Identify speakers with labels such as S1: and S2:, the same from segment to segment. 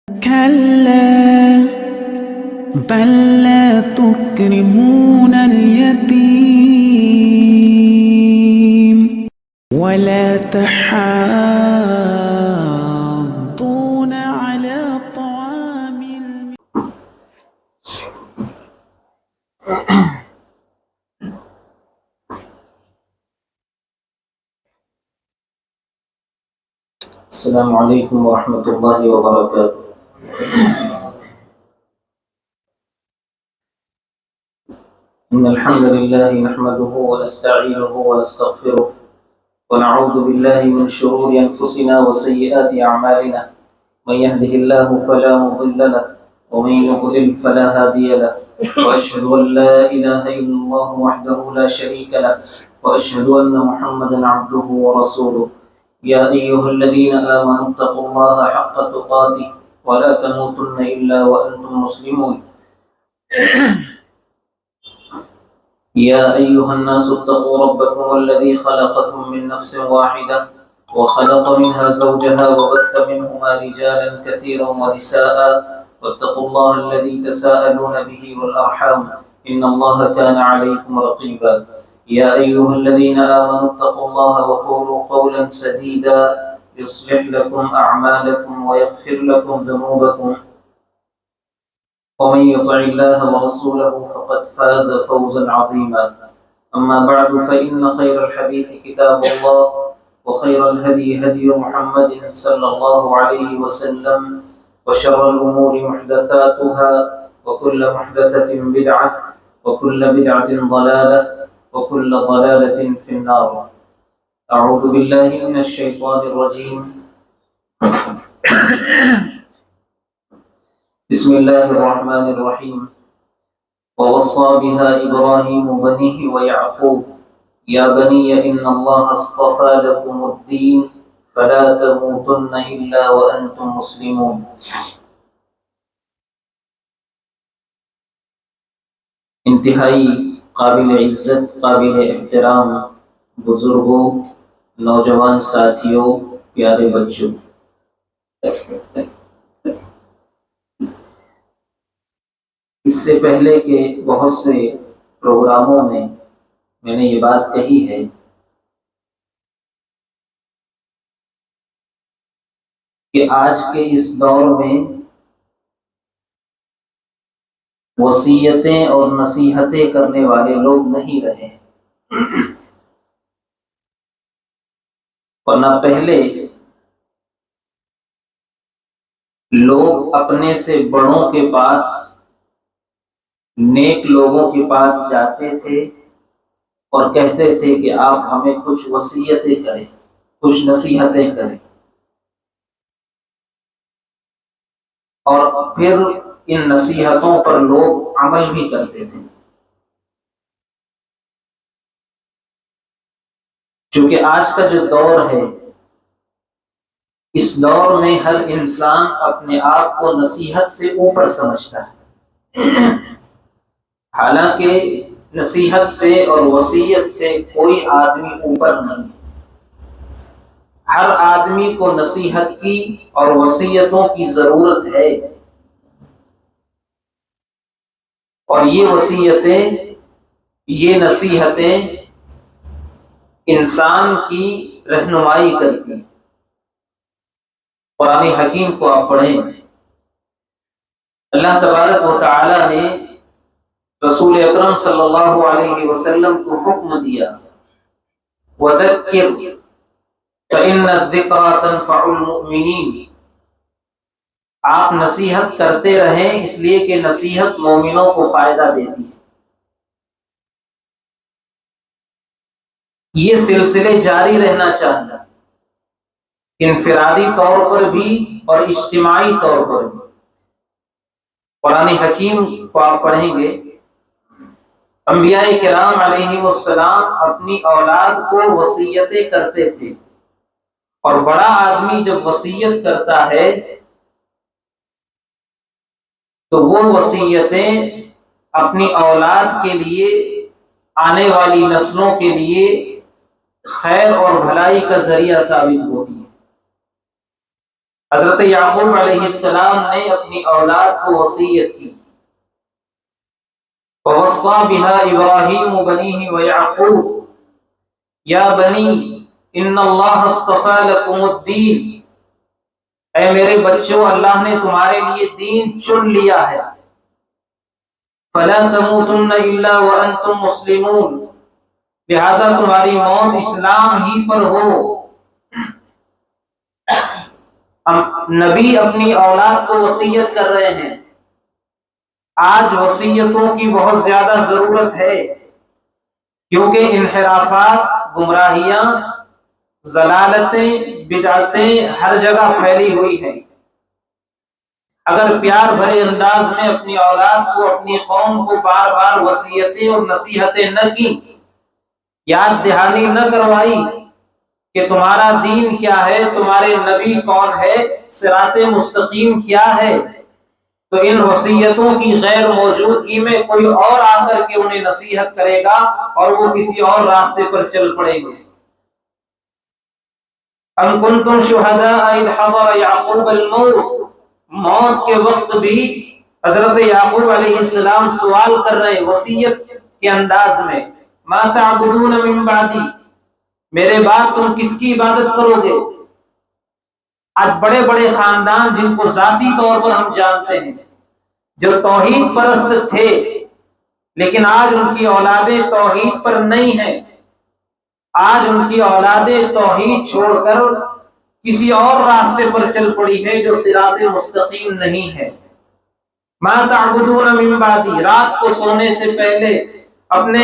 S1: كلا بل لا تكرمون اليتيم ولا تحاضون على طعام
S2: السلام علیکم ورحمۃ اللہ وبرکاتہ۔ إن الحمد لله نحمده ونستعينه ونستغفره ونعوذ بالله من شرور أنفسنا وسيئات أعمالنا، من يهده الله فلا مضل له ومن يضلل فلا هادي له، وأشهد أن لا إله إلا الله وحده لا شريك له، وأشهد أن محمدا عبده ورسوله۔ يا أيها الذين آمنوا اتقوا الله حق تقاته ولا تموتن إلا وأنتم مسلمون۔ يا أيها الناس اتقوا ربكم الذي خلقكم من نفس واحدة وخلق منها زوجها وبث منهما رجالا كثيرا ونساء، واتقوا الله الذي تساءلون به والأرحام إن الله كان عليكم رقيبا۔ يا أيها الذين آمنوا اتقوا الله وقولوا قولا سديدا يصلح لكم أعمالكم ويغفر لكم ذنوبكم، ومن يطع الله ورسوله فقد فاز فوزا عظيما۔ أما بعد فإن خير الحديث كتاب الله، وخير الهدي هدي محمد صلى الله عليه وسلم، وشر الأمور محدثاتها، وكل محدثة بدعة، وكل بدعة ضلالة، وكل ضلالة في النار۔ أعوذ بالله من الشيطان الرجيم، بسم الله الرحمن الرحيم۔ ووصى بها إبراهيم بنيه ويعقوب يا بني إن الله اصطفى لكم الدين فلا تموتن إلا وأنتم مسلمون۔ انتہائی قابل عزت، قابل احترام بزرگوں، نوجوان ساتھیوں، پیارے بچوں، اس سے پہلے کے بہت سے پروگراموں میں نے یہ بات کہی ہے کہ آج کے اس دور میں وصیتیں اور نصیحتیں کرنے والے لوگ نہیں رہے، ورنہ پہلے لوگ اپنے سے بڑوں کے پاس، نیک لوگوں کے پاس جاتے تھے اور کہتے تھے کہ آپ ہمیں کچھ وصیتیں کریں، کچھ نصیحتیں کریں، اور پھر ان نصیحتوں پر لوگ عمل بھی کرتے تھے۔ چونکہ آج کا جو دور ہے، اس دور میں ہر انسان اپنے آپ کو نصیحت سے اوپر سمجھتا ہے، حالانکہ نصیحت سے اور وصیت سے کوئی آدمی اوپر نہیں۔ ہر آدمی کو نصیحت کی اور وصیتوں کی ضرورت ہے، اور یہ وصیتیں، یہ نصیحتیں انسان کی رہنمائی کرتی ہیں۔ قرآن حکیم کو آپ پڑھیں، اللہ تبارک و تعالی نے رسول اکرم صلی اللہ علیہ وسلم کو حکم دیا، وَذَكِّرْ فَإِنَّ الذِّكْرَى تَنفَعُ الْمُؤْمِنِينَ، آپ نصیحت کرتے رہیں اس لیے کہ نصیحت مومنوں کو فائدہ دیتی ہے۔ یہ سلسلے جاری رہنا چاہیے، انفرادی طور پر بھی اور اجتماعی طور پر بھی۔ قرآن حکیم کو آپ پڑھیں گے، انبیاء کرام علیہ السلام اپنی اولاد کو وصیتیں کرتے تھے، اور بڑا آدمی جب وصیت کرتا ہے تو وہ وصیتیں اپنی اولاد کے لیے، آنے والی نسلوں کے لیے خیر اور بھلائی کا ذریعہ ثابت ہوتی ہے۔ حضرت یعقوب علیہ السلام نے اپنی اولاد کو وصیت کی، ووصى بها ابراہیم بنیہ ویعقوب یا بنی ان اللہ اصطفى لکم الدین، اے میرے بچوں، اللہ نے تمہارے لیے دین چن لیا ہے، فلا تموتن الا وانتم مسلمون، لہذا تمہاری موت اسلام ہی پر ہو۔ نبی اپنی اولاد کو وصیت کر رہے ہیں۔ آج وصیتوں کی بہت زیادہ ضرورت ہے، کیونکہ انحرافات، گمراہیاں، ضلالتیں، بدعتیں ہر جگہ پھیلی ہوئی ہیں۔ اگر پیار بھرے انداز میں اپنی اولاد کو، اپنی قوم کو بار بار وصیتیں اور نصیحتیں نہ کی، یاد دہانی نہ کروائی کہ تمہارا دین کیا ہے، تمہارے نبی کون ہے، صراط مستقیم کیا ہے، تو ان وصیتوں کی غیر موجودگی میں کوئی اور آ کر کے انہیں نصیحت کرے گا اور وہ کسی اور راستے پر چل پڑیں گے۔ ام کنتم شہداء اذ حضر یعقوب الموت، موت کے وقت بھی حضرت یعقوب علیہ السلام سوال کر رہے وصیت کے انداز میں، ما تعبدون من بعدی، میرے بعد تم کس کی عبادت کرو گے؟ آج بڑے بڑے خاندان جن کو ذاتی طور پر ہم جانتے ہیں، جو توحید پرست تھے، لیکن آج ان کی اولادیں توحید پر نہیں ہیں، آج ان کی اولادیں توحید چھوڑ کر کسی اور راستے پر چل پڑی ہے جو صراط مستقیم نہیں ہے۔ ما تعبدون من بعدی، رات کو سونے سے پہلے اپنے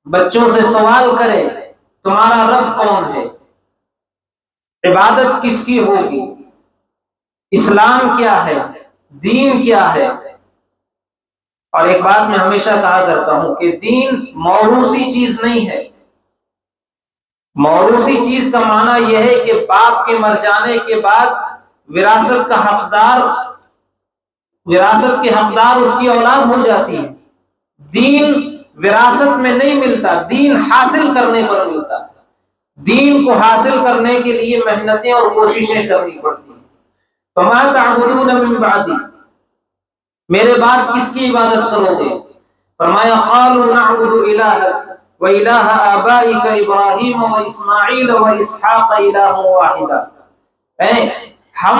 S2: بچوں سے سوال کرے تمہارا رب کون ہے، عبادت کس کی ہوگی، اسلام کیا ہے، دین کیا ہے۔ اور ایک بات میں ہمیشہ کہا کرتا ہوں کہ دین موروثی چیز نہیں ہے۔ موروثی چیز کا معنی یہ ہے کہ باپ کے مر جانے کے بعد وراثت کے حقدار اس کی اولاد ہو جاتی ہے۔ دین وراثت میں نہیں ملتا، دین حاصل کرنے پر ملتا ہے۔ دین کو حاصل کرنے کے لیے محنتیں اور کوششیں کرنی پڑتی ہیں۔ فما تعبدون من بعدی، میرے بعد کس کی عبادت کرو گے؟ فرمایا قالوا نعبد الہک وَإِلَٰهَ آبَائِكَ إِبْرَاهِيمَ وَإِسْمَاعِيلَ وَإِسْحَاقَ إِلَٰهٌ وَاحِدٌ، ہم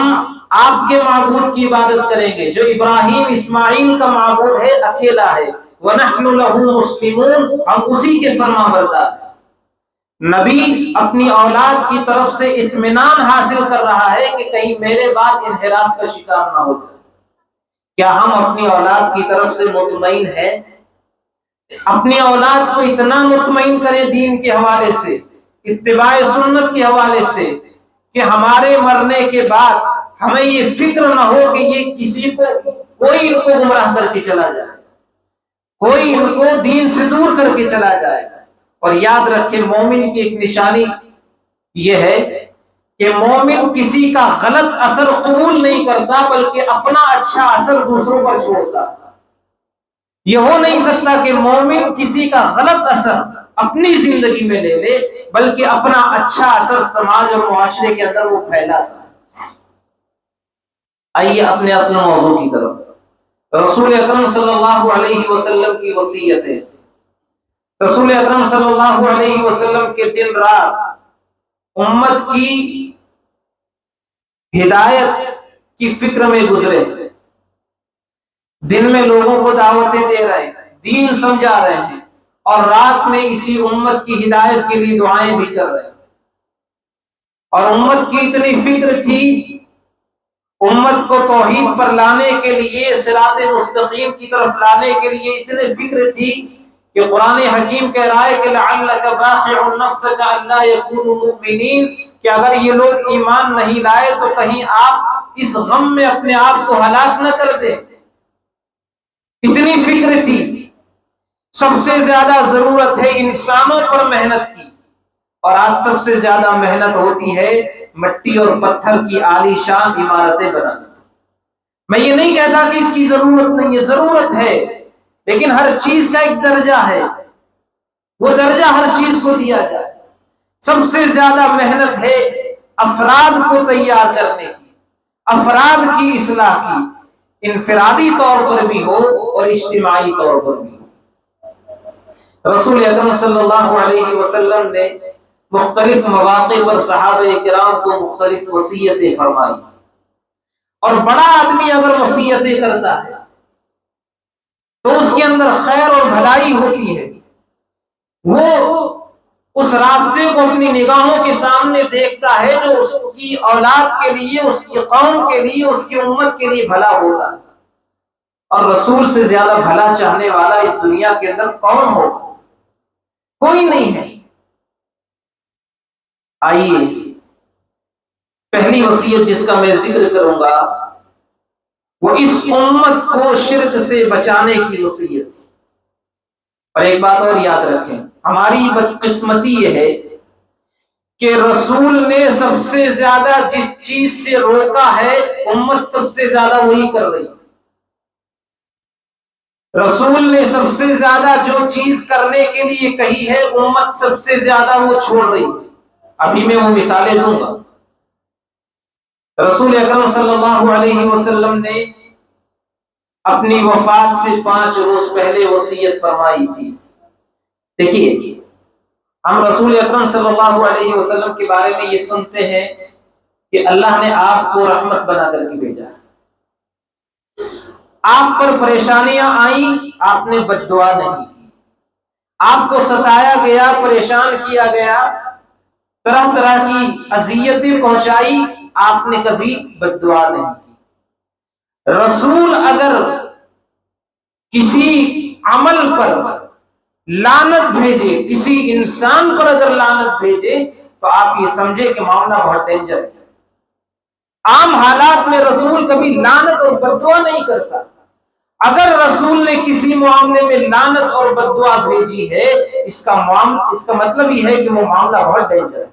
S2: آپ کے معبود کی عبادت کریں گے جو ابراہیم اسماعیل کا معبود ہے، اکیلا ہے، وَنَحْنُ لَهُ مُسْلِمُونَ، ہم اسی کے فرما بردار ہیں۔ نبی اپنی اولاد کی طرف سے اطمینان حاصل کر رہا ہے کہ کہیں میرے بعد انحراف کا شکار نہ ہو جائے۔ کیا ہم اپنی اولاد کی طرف سے مطمئن ہیں؟ اپنی اولاد کو اتنا مطمئن کریں دین کے حوالے سے، اتباع سنت کے حوالے سے، کہ ہمارے مرنے کے بعد ہمیں یہ فکر نہ ہو کہ یہ کوئی ان کو گمراہ کر کے چلا جائے، کوئی ان کو دین سے دور کر کے چلا جائے۔ اور یاد رکھیں مومن کی ایک نشانی یہ ہے کہ مومن کسی کا غلط اثر قبول نہیں کرتا، بلکہ اپنا اچھا اثر دوسروں پر چھوڑتا۔ یہ ہو نہیں سکتا کہ مومن کسی کا غلط اثر اپنی زندگی میں لے لے، بلکہ اپنا اچھا اثر سماج اور معاشرے کے اندر وہ پھیلاتا ہے۔ آئیے اپنے اصل موضوع کی طرف۔ رسول اکرم صلی اللہ علیہ وسلم کی وصیت ہے۔ رسول اکرم صلی اللہ علیہ وسلم کے دن رات امت کی ہدایت کی فکر میں گزرے، دن میں لوگوں کو دعوتیں دے رہے ہیں، دین سمجھا رہے ہیں، اور رات میں اسی امت کی ہدایت کے لیے دعائیں بھی کر رہے ہیں۔ اور امت کی اتنی فکر تھی، امت کو توحید پر لانے کے لیے، صراط مستقیم کی طرف لانے کے لیے اتنی فکر تھی کہ قرآن حکیم کہہ رہا ہے کہ لعلک باخع نفسک الا یکونوا مؤمنین، کہ اگر یہ لوگ ایمان نہیں لائے تو کہیں آپ اس غم میں اپنے آپ کو ہلاک نہ کر دیں۔ اتنی فکر تھی۔ سب سے زیادہ ضرورت ہے انسانوں پر محنت کی، اور آج سب سے زیادہ محنت ہوتی ہے مٹی اور پتھر کی عالی شان عمارتیں بنانے۔ میں یہ نہیں کہتا کہ اس کی ضرورت نہیں ہے، ضرورت ہے، لیکن ہر چیز کا ایک درجہ ہے، وہ درجہ ہر چیز کو دیا جائے۔ سب سے زیادہ محنت ہے افراد کو تیار کرنے کی، افراد کی اصلاح کی، انفرادی طور پر بھی ہو اور اجتماعی طور پر بھی ہو۔ رسول اکرم صلی اللہ علیہ وسلم نے مختلف مواقع پر صحابہ کرام کو مختلف وصیتیں فرمائی، اور بڑا آدمی اگر وصیتیں کرتا ہے تو اس کے اندر خیر اور بھلائی ہوتی ہے، وہ اس راستے کو اپنی نگاہوں کے سامنے دیکھتا ہے جو اس کی اولاد کے لیے، اس کی قوم کے لیے، اس کی امت کے لیے بھلا ہوگا۔ اور رسول سے زیادہ بھلا چاہنے والا اس دنیا کے اندر کون ہوگا؟ کوئی نہیں ہے۔ آئیے پہلی وصیت جس کا میں ذکر کروں گا وہ اس امت کو شرک سے بچانے کی وصیت۔ اور ایک بات اور یاد رکھیں، ہماری بدقسمتی یہ ہے کہ رسول نے سب سے زیادہ جس چیز سے روکا ہے امت سب سے زیادہ وہی کر رہی ہے۔ رسول نے سب سے زیادہ جو چیز کرنے کے لیے کہی ہے امت سب سے زیادہ وہ چھوڑ رہی ہے۔ ابھی میں وہ مثالیں دوں گا۔ رسول اکرم صلی اللہ علیہ وسلم نے اپنی وفات سے 5 روز پہلے وصیت فرمائی تھی۔ دیکھیے، ہم رسول اکرم صلی اللہ علیہ وسلم کے بارے میں یہ سنتے ہیں کہ اللہ نے آپ کو رحمت بنا کر کے بھیجا، آپ پر پریشانیاں آئیں، آپ نے بد دعا نہیں کی، آپ کو ستایا گیا، پریشان کیا گیا، طرح طرح کی اذیتیں پہنچائی، آپ نے کبھی بد دعا نہیں کی۔ رسول اگر کسی عمل پر لعنت بھیجے، کسی انسان پر اگر لعنت بھیجے تو آپ یہ سمجھے کہ معاملہ بہت ڈینجر ہے۔ عام حالات میں رسول کبھی لعنت اور بد دعا نہیں کرتا۔ اگر رسول نے کسی معاملے میں لعنت اور بد دعا بھیجی ہے اس کا مطلب یہ ہے کہ وہ معاملہ بہت ڈینجر ہے۔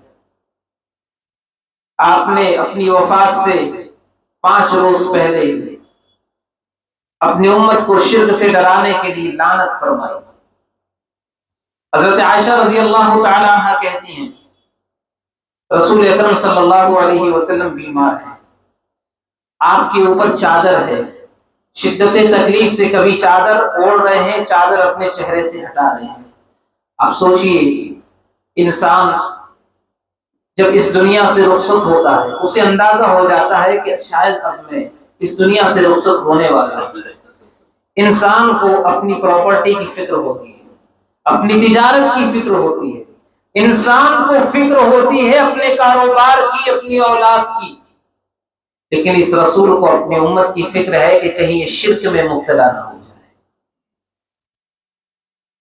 S2: آپ نے اپنی وفات سے 5 روز پہلے اپنی امت کو شرک سے ڈرانے کے لیے لعنت فرمائی۔ حضرت عائشہ رضی اللہ تعالی عنہ کہتی ہیں رسول اکرم صلی اللہ علیہ وسلم بیمار ہیں، آپ کے اوپر چادر ہے، شدت تکلیف سے کبھی چادر اوڑھ رہے ہیں، چادر اپنے چہرے سے ہٹا رہے ہیں۔ اب سوچئے، انسان جب اس دنیا سے رخصت ہوتا ہے اسے اندازہ ہو جاتا ہے کہ شاید اب میں اس دنیا سے رخصت ہونے والا ہوں۔ انسان کو اپنی پراپرٹی کی فکر ہوتی ہے، اپنی تجارت کی فکر ہوتی ہے، انسان کو فکر ہوتی ہے اپنے کاروبار کی، اپنی اولاد کی، لیکن اس رسول کو اپنی امت کی فکر ہے کہ کہیں یہ شرک میں مبتلا نہ ہو جائے۔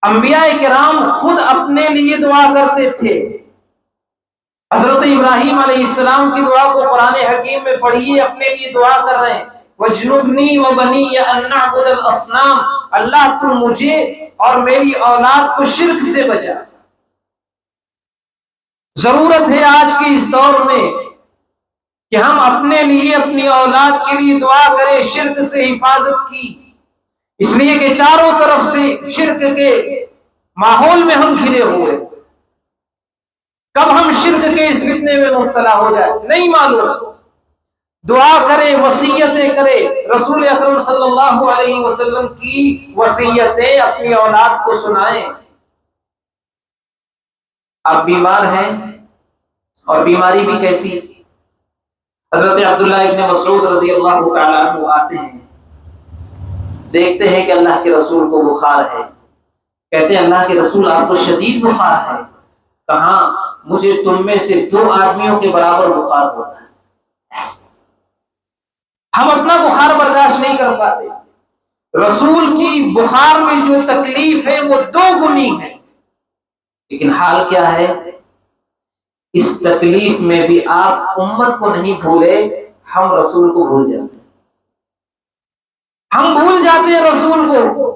S2: انبیاء کرام خود اپنے لیے دعا کرتے تھے۔ حضرت ابراہیم علیہ السلام کی دعا کو قرآن حکیم میں پڑھیے، اپنے لیے دعا کر رہے ہیں وَاجْنُبْنِي وَبَنِيَّ أَن نَّعْبُدَ الْأَصْنَامَ، اللہ تو مجھے اور میری اولاد کو شرک سے بچا۔ ضرورت ہے آج کے اس دور میں کہ ہم اپنے لیے، اپنی اولاد کے لیے دعا کریں شرک سے حفاظت کی، اس لیے کہ چاروں طرف سے شرک کے ماحول میں ہم گھرے ہوئے، کب ہم شرک کے اس فتنے میں مبتلا ہو جائے نہیں معلوم۔ دعا کریں، وصیتیں کریں، رسول اکرم صلی اللہ علیہ وسلم کی وصیتیں اپنی اولاد کو سنائیں۔ آپ بیمار ہیں، اور بیماری بھی کیسی؟ حضرت عبداللہ ابن مسعود رضی اللہ تعالیٰ عنہ آتے ہیں، دیکھتے ہیں کہ اللہ کے رسول کو بخار ہے، کہتے ہیں اللہ کے رسول آپ کو شدید بخار ہے؟ کہاں، مجھے تم میں سے 2 آدمیوں کے برابر بخار ہوتا ہے۔ ہم اپنا بخار برداشت نہیں کر پاتے، رسول کی بخار میں جو تکلیف ہے وہ 2 گنی ہے، لیکن حال کیا ہے؟ اس تکلیف میں بھی آپ امت کو نہیں بھولے، ہم رسول کو بھول جاتے ہیں۔ ہم بھول جاتے ہیں رسول کو،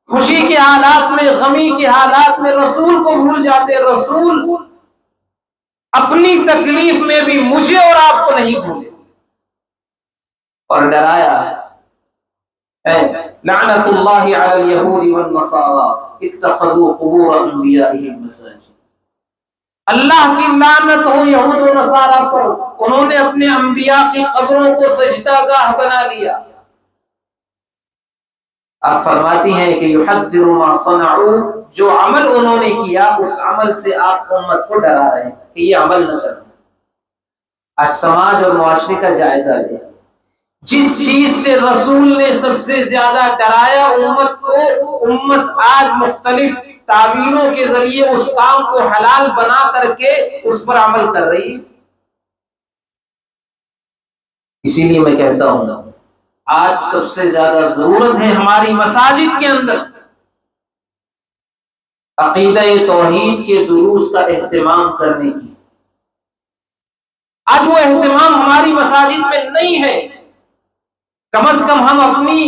S2: خوشی کے حالات میں، غمی کے حالات میں رسول کو بھول جاتے ہیں۔ رسول اپنی تکلیف میں بھی مجھے اور آپ کو نہیں بھولے، اور ڈرایا لعنت اللہ علی الیہود والنصارى اتخذوا قبور انبیائہم مساجد۔ اللہ کی لعنت ہو یہود و نصارہ پر، انہوں نے اپنے انبیاء کی قبروں کو سجدہ گاہ بنا لیا۔ آپ فرماتی ہیں کہ یحذر ما صنعوا، جو عمل انہوں نے کیا اس عمل سے آپ امت کو ڈرا رہے ہیں کہ یہ عمل نہ کرنا۔ آج سماج اور معاشرے کا جائزہ لیں، جس چیز سے رسول نے سب سے زیادہ ڈرایا امت کو، امت آج مختلف تعبیروں کے ذریعے اس کام کو حلال بنا کر کے اس پر عمل کر رہی ہے۔ اسی لیے میں کہتا ہوں آج سب سے زیادہ ضرورت ہے ہماری مساجد کے اندر عقیدہ توحید کے دروس کا اہتمام کرنے کی۔ آج وہ اہتمام ہماری مساجد میں نہیں ہے۔ کم از کم ہم اپنی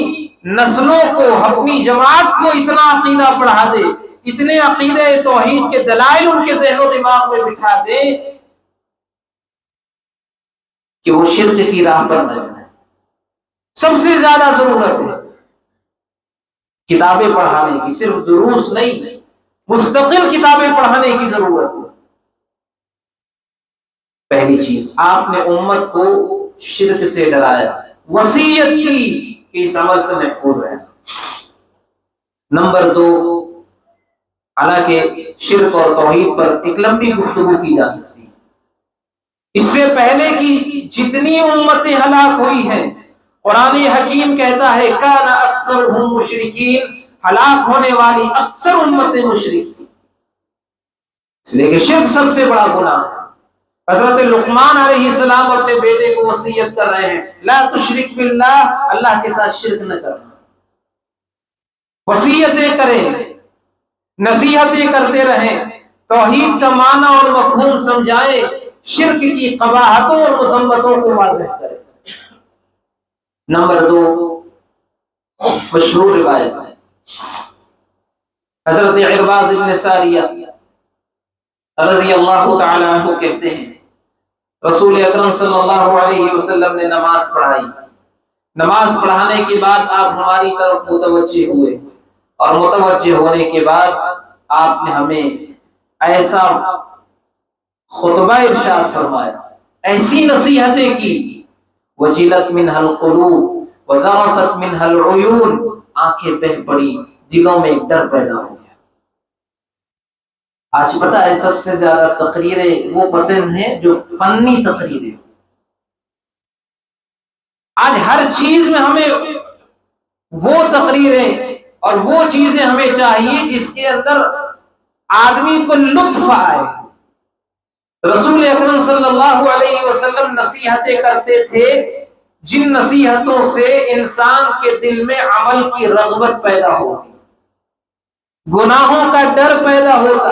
S2: نسلوں کو، اپنی جماعت کو اتنا عقیدہ پڑھا دے، اتنے عقیدہ توحید کے دلائل ان کے ذہن و دماغ میں بٹھا دے کہ وہ شرک کی راہ پر نہ جائیں۔ سب سے زیادہ ضرورت ہے کتابیں پڑھانے کی، صرف دروس نہیں، مستقل کتابیں پڑھانے کی ضرورت ہے۔ پہلی چیز، آپ نے امت کو شرک سے ڈرایا، وصیت کی کہ اس عمل سے محفوظ رہنا۔ نمبر 2، حالانکہ شرک اور توحید پر ایک لمبی گفتگو کی جا سکتی ہے، اس سے پہلے کی جتنی امتیں ہلاک ہوئی ہیں، قرآن حکیم کہتا ہے کان اکثرهم مشرکین، ہلاک ہونے والی اکثر امتیں مشرک تھیں، اس لیے کہ شرک سب سے بڑا گناہ ہے۔ حضرت لقمان علیہ السلام اپنے بیٹے کو وصیت کر رہے ہیں لا تشرک باللہ، اللہ کے ساتھ شرک نہ کرنا۔ وصیتیں کریں، نصیحتیں کرتے رہیں، توحید کا معنی اور مفہوم سمجھائیں، شرک کی قباحتوں اور مذمتوں کو واضح کریں۔ نمبر 2، مشہور روایت ہے، حضرت عرباض بن ساریہ رضی اللہ تعالی عنہ کہتے ہیں رسول اکرم صلی اللہ علیہ وسلم نے نماز پڑھائی، نماز پڑھانے کے بعد آپ ہماری طرف متوجہ ہوئے، اور متوجہ ہونے کے بعد آپ نے ہمیں ایسا خطبہ ارشاد فرمایا، ایسی نصیحتیں کی، وجلت منها القلوب وذرفت منها العیون، آنکھیں بہہ پڑی، دلوں میں ایک ڈر پیدا ہو گیا۔ آج پتہ ہے سب سے زیادہ تقریریں وہ پسند ہیں جو فنی تقریریں، آج ہر چیز میں ہمیں وہ تقریریں اور وہ چیزیں ہمیں چاہیے جس کے اندر آدمی کو لطف آئے۔ رسول اکرم صلی اللہ علیہ وسلم نصیحتیں کرتے تھے جن نصیحتوں سے انسان کے دل میں عمل کی رغبت پیدا ہوتی، گناہوں کا ڈر پیدا ہوتا۔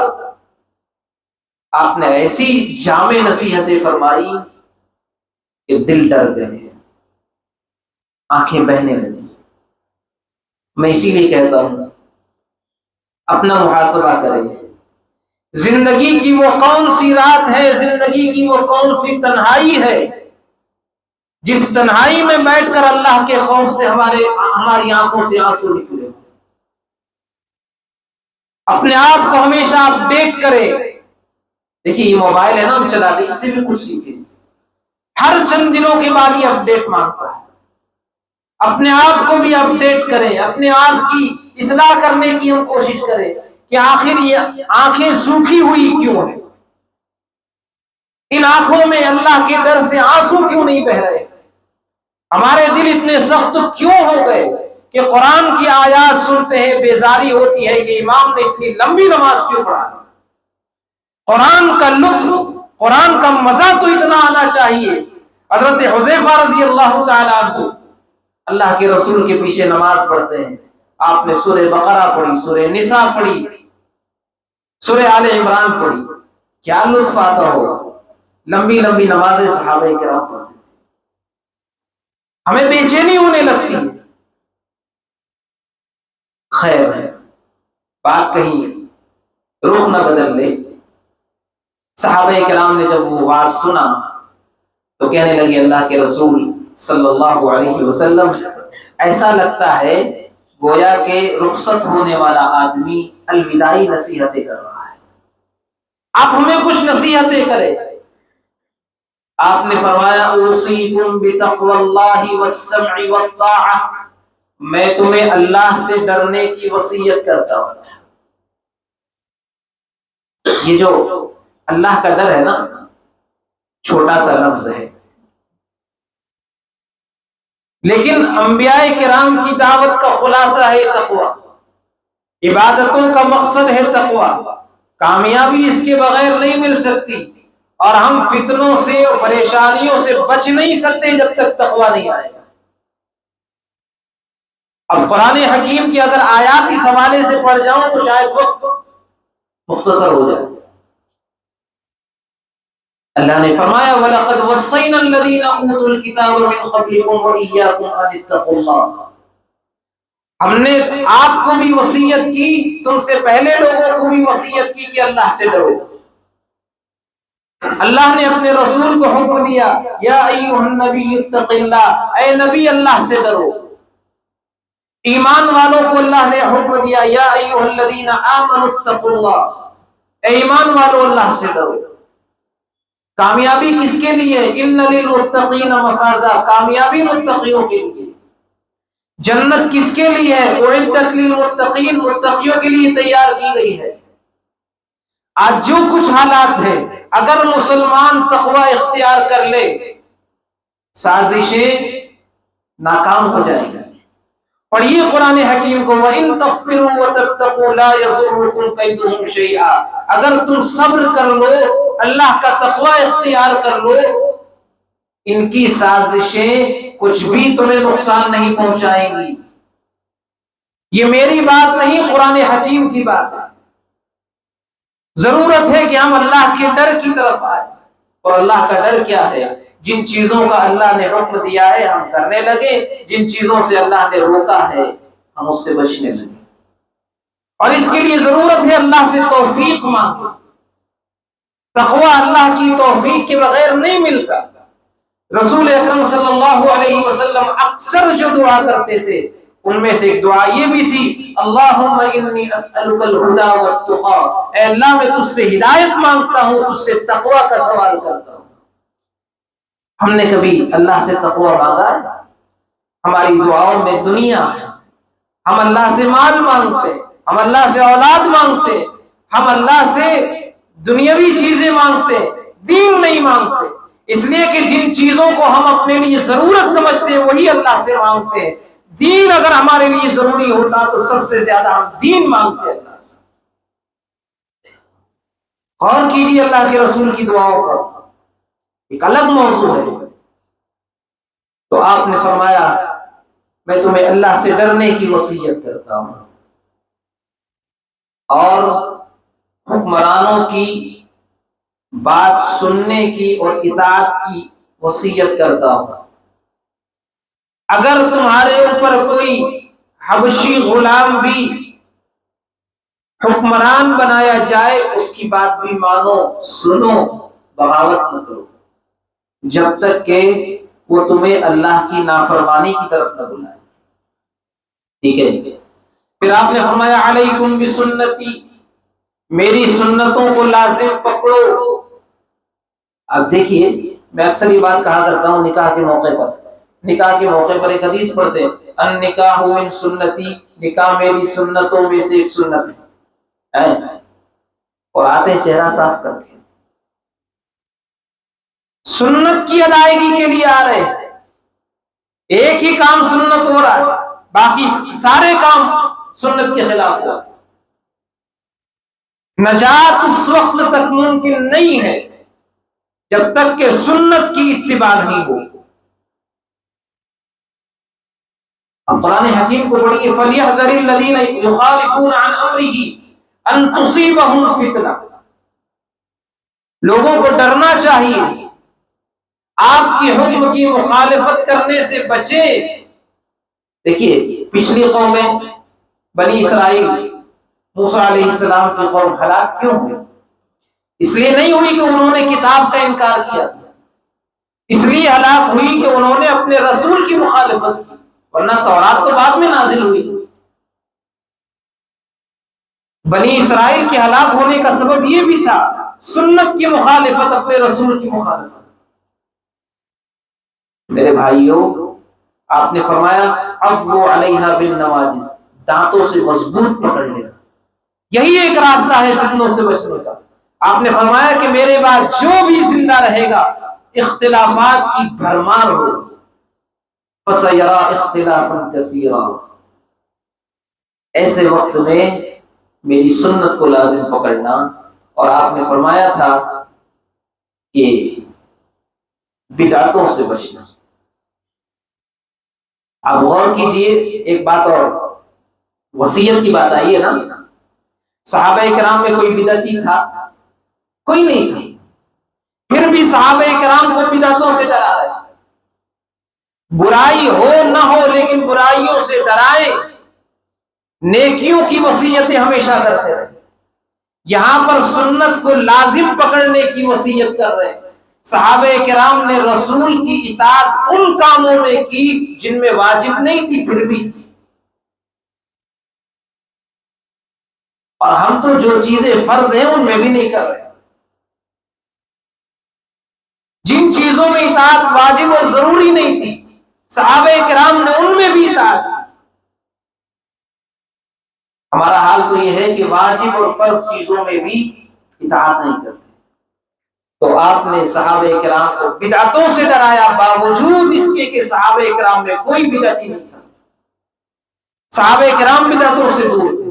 S2: آپ نے ایسی جامع نصیحتیں فرمائی کہ دل ڈر گئے، آنکھیں بہنے لگی۔ میں اسی لیے کہتا ہوں اپنا محاسبہ کریں، زندگی کی وہ کون سی رات ہے، زندگی کی وہ کون سی تنہائی ہے جس تنہائی میں بیٹھ کر اللہ کے خوف سے ہماری آنکھوں سے آنسو نکلے۔ اپنے آپ کو ہمیشہ اپ ڈیٹ کریں۔ دیکھیے یہ موبائل ہے نا ہم چلاتے، اس سے بھی کچھ سیکھیں، ہر چند دنوں کے بعد یہ اپ ڈیٹ مانگتا ہے۔ اپنے آپ کو بھی اپ ڈیٹ کریں، اپنے آپ کی اصلاح کرنے کی ہم کوشش کریں کہ آخر یہ آنکھیں سوکھی ہوئی کیوں ہیں، ان آنکھوں میں اللہ کے ڈر سے آنسو کیوں نہیں بہ رہے، ہمارے دل اتنے سخت کیوں ہو گئے کہ قرآن کی آیات سنتے ہیں بیزاری ہوتی ہے کہ امام نے اتنی لمبی نماز کیوں پڑھا۔ قرآن کا لطف، قرآن کا مزہ تو اتنا آنا چاہیے۔ حضرت حذیفہ رضی اللہ تعالی عنہ اللہ کے رسول کے پیچھے نماز پڑھتے ہیں، آپ نے سورہ بقرہ پڑھی، سورہ نساء پڑھی، سورہ آل عمران پڑھی، کیا لطف آتا ہوگا۔ لمبی لمبی نمازیں صحابہ کرام پڑھتے، ہمیں بے چینی ہونے لگتی ہے۔ خیر ہے، بات کہیں رخ نہ بدل لے۔ صحابہ کرام نے جب وہ بات سنا تو کہنے لگے اللہ کے رسول صلی اللہ علیہ وسلم، ایسا لگتا ہے گویا کہ رخصت ہونے والا آدمی الوداعی نصیحتیں کر رہا ہے۔ اب ہمیں کچھ نصیحتیں کرے. آپ نے فرمایا اوصیکم بتقوی اللہ والسمع والطاعہ، میں تمہیں اللہ سے ڈرنے کی وصیت کرتا ہوں. یہ جو اللہ کا ڈر ہے نا، چھوٹا سا لفظ ہے، لیکن انبیاء کرام کی دعوت کا خلاصہ ہے تقوی. عبادتوں کا مقصد ہے تقوی. کامیابی اس کے بغیر نہیں مل سکتی، اور ہم فتنوں سے اور پریشانیوں سے بچ نہیں سکتے جب تک تقوی نہیں آئے گا. اب قرآن حکیم کی اگر آیات اس حوالے سے پڑھ جاؤں تو شاید وقت مختصر ہو جائے. اللہ نے فرمایا وَلَقَدْ وَصَّيْنَا الَّذِينَ أُوتُوا الْكِتَابَ مِنْ قَبْلِكُمْ وَإِيَّاكُمْ أَنِ اتَّقُوا اللَّهَ، ہم نے آپ کو بھی وصیت کی، تم سے پہلے لوگوں کو بھی وصیت کی کہ اللہ سے ڈرو. اللہ نے اپنے رسول کو حکم دیا یا ایھا النبی اتق اللہ، اے نبی اللہ سے ڈرو. ایمان والوں کو اللہ نے حکم دیا یا ایھا الذین آمنوا اتقوا اللہ، اے ایمان والو اللہ سے ڈرو. کامیابی کس کے لیے؟ ان للمتقین مفازا، کامیابی متقیوں کے لیے. جنت کس کے لیے ہے؟ اعدت للمتقین، متقیوں کے لیے تیار کی گئی ہے. آج جو کچھ حالات ہے، اگر مسلمان تقوی اختیار کر لے سازشیں ناکام ہو جائیں گی. پڑھیے قرآن حکیم کو وَإِن تَصْبِرُوا وَتَتَّقُوا لَا يَضُرُّكُمْ كَيْدُهُمْ شَيْئًا، اگر تم صبر کر لو، اللہ کا تقوی اختیار کر لو، ان کی سازشیں کچھ بھی تمہیں نقصان نہیں پہنچائیں گی. یہ میری بات نہیں، قرآن حکیم کی بات ہے. ضرورت ہے کہ ہم اللہ کے ڈر کی طرف آئیں. اور اللہ کا ڈر کیا ہے؟ جن چیزوں کا اللہ نے حکم دیا ہے ہم کرنے لگے، جن چیزوں سے اللہ نے روکا ہے ہم اس سے بچنے لگے. اور اس کے لیے ضرورت ہے اللہ سے توفیق مانگے. تقوی اللہ کی توفیق کے بغیر نہیں ملتا. رسول اکرم صلی اللہ علیہ وسلم اکثر جو دعا کرتے تھے ان میں سے ایک دعا یہ بھی تھی اللہم انی اسألک الہدی والتقی، اے اللہ میں تجھ سے ہدایت مانگتا ہوں، تجھ سے تقوی کا سوال کرتا ہوں. ہم نے کبھی اللہ سے تقوی مانگا ہے؟ ہماری دعاؤں میں دنیا ہے. ہم اللہ سے مال مانگتے، ہم اللہ سے اولاد مانگتے، ہم اللہ سے دنیاوی چیزیں مانگتے، دین نہیں مانگتے. اس لیے کہ جن چیزوں کو ہم اپنے لیے ضرورت سمجھتے ہیں وہی اللہ سے مانگتے ہیں. دین اگر ہمارے لیے ضروری ہوتا تو سب سے زیادہ ہم دین مانگتے ہیں اللہ سے. غور کیجیے اللہ کے رسول کی دعاؤں پر، ایک الگ موضوع ہے. تو آپ نے فرمایا میں تمہیں اللہ سے ڈرنے کی وصیت کرتا ہوں اور حکمرانوں کی بات سننے کی اور اطاعت کی وصیت کرتا ہوں. اگر تمہارے اوپر کوئی حبشی غلام بھی حکمران بنایا جائے اس کی بات بھی مانو، سنو، بغاوت نہ کرو، جب تک کہ وہ تمہیں اللہ کی نافرمانی کی طرف نہ بلائے. ٹھیک ہے. پھر آپ نے فرمایا علیکم بسنتی، میری سنتوں کو لازم پکڑو. اب دیکھیے میں اکثر یہ بات کہا کرتا ہوں نکاح کے موقع پر ایک حدیث پڑھتے ہیں النکاح من سنتی، نکاح میری سنتوں میں سے ایک سنت ہے. اور آتے چہرہ صاف کر کے سنت کی ادائیگی کے لیے آ رہے ہیں. ایک ہی کام سنت ہو رہا ہے، باقی سارے کام سنت کے خلاف ہو رہا ہے. نجات اس وقت تک ممکن نہیں ہے جب تک کہ سنت کی اتباع نہیں ہو. اب قرآن حکیم کو پڑھیے فَلْيَحْذَرِ الَّذِينَ يُخَالِفُونَ عَنْ أَمْرِهِ أَن تُصِيبَهُمْ فِتْنَةٌ. لوگوں کو ڈرنا چاہیے، آپ کی حکم کی مخالفت کرنے سے بچے. دیکھیے پچھلی قومیں بنی اسرائیل، موسیٰ علیہ السلام کی قوم ہلاک کیوں ہوئی؟ اس لیے نہیں ہوئی کہ انہوں نے کتاب کا انکار کیا، اس لیے ہلاک ہوئی کہ انہوں نے اپنے رسول کی مخالفت کی. ورنہ تورات تو بعد میں نازل ہوئی.
S3: بنی اسرائیل کے ہلاک ہونے کا سبب یہ بھی تھا سنت کی مخالفت، اپنے رسول کی مخالفت۔ میرے بھائیوں، آپ نے فرمایا عضوا علیہا بالنواجذ، دانتوں سے مضبوط پکڑ لینا، یہی ایک راستہ ہے فتنوں سے بچنے کا۔ آپ نے فرمایا کہ میرے بعد جو بھی زندہ رہے گا اختلافات کی بھرمار ہوگی، فَسَيَرَىٰ اخْتِلَافًا كَثِيرًا، ایسے وقت میں میری سنت کو لازم پکڑنا۔ اور آپ نے فرمایا تھا کہ بدعتوں سے بچنا۔ آپ غور کیجئے، ایک بات اور، وصیت کی بات آئی ہے نا، صحابہ کرام میں کوئی بدعتی تھا؟ کوئی نہیں تھا، پھر بھی صحابہ کرام کو بدعتوں سے ڈرا رہے، برائی ہو نہ ہو لیکن برائیوں سے ڈرائے، نیکیوں کی وصیتیں ہمیشہ کرتے رہے۔ یہاں پر سنت کو لازم پکڑنے کی وصیت کر رہے ہیں۔ صحابہ کرام نے رسول کی اطاعت ان کاموں میں کی جن میں واجب نہیں تھی، پھر بھی۔ اور ہم تو جو چیزیں فرض ہیں ان میں بھی نہیں کر رہے، جن چیزوں میں اطاعت واجب اور ضروری نہیں تھی صحابہ کرام نے ان میں بھی اطاعت کی۔ ہمارا حال تو یہ ہے کہ واجب اور فرض چیزوں میں بھی اطاعت نہیں کرتے۔ تو آپ نے صحابہ کرام کو بدعتوں سے ڈرایا، باوجود اس کے کہ صحابہ کرام میں کوئی بدعتی نہیں تھا، صحابہ کرام بدعتوں سے دور تھے۔